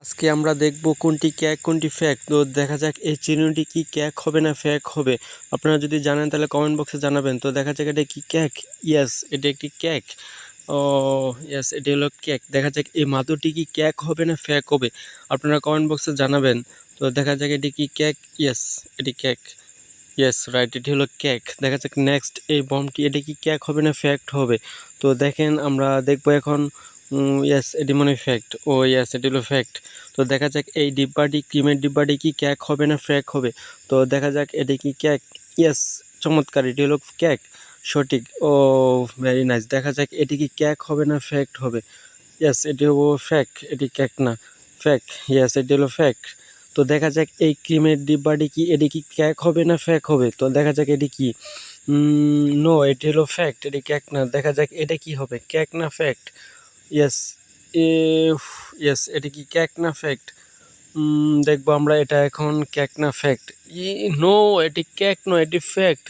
আজকে আমরা দেখব কোনটি ক্যাক কোনটি ফ্যাক। তো দেখা যাক এই চিরুনিটি কি ক্যাক হবে না ফ্যাক হবে। আপনারা যদি জানেন তাহলে কমেন্ট বক্সে জানাবেন। তো দেখা যাক এটা কি ক্যাক। ইয়েস, এটা একটি ক্যাক। ও ইয়েস, এটি হলো ক্যাক। দেখা যাক এই মাদুরটি কি ক্যাক হবে না ফ্যাক হবে, আপনারা কমেন্ট বক্সে জানাবেন। তো দেখা যাক এটি কি ক্যাক। ইয়েস, এটি ক্যাক। ইয়েস রাইট, এটি হলো ক্যাক। দেখা যাক নেক্সট এই বমটি, এটা কি ক্যাক হবে না ফ্যাক্ট হবে। তো দেখেন আমরা দেখবো এখন। ইয়েস, এটি মনে হয় ফ্যাক্ট। ও ইয়েস, এটি হলো ফ্যাক্ট। তো দেখা যাক এই ডিব্বাটি, ক্রিমের ডিব্বাটি কি ক্যাক হবে না ফ্যাক হবে। তো দেখা যাক এটি কি ক্যাক। ইয়েস, চমৎকার, এটি হলো ক্যাক। সঠিক। ও ভেরি নাইস। দেখা যাক এটি কি ক্যাক হবে না ফ্যাক্ট হবে। ইয়েস, এটি হলো ফ্যাক, এটি ক্যাক না, ফ্যাক। ইয়েস, এটি হলো ফ্যাক। তো দেখা যাক এই ক্রিমের ডিব্বাটি কি, এটি কি ক্যাক হবে না ফ্যাক হবে। তো দেখা যাক এটি কি। নো, এটি হলো ফ্যাক্ট, এটি ক্যাক না। দেখা যাক এটা কি হবে, ক্যাক না ফ্যাক্ট। ইয়েস, এ ইয়েস, এটি কি ক্যাক না ফ্যাক্ট। দেখবো আমরা এটা এখন ক্যাক না ফ্যাক্ট। নো, এটি ক্যাক নয়, এটি ফ্যাক্ট।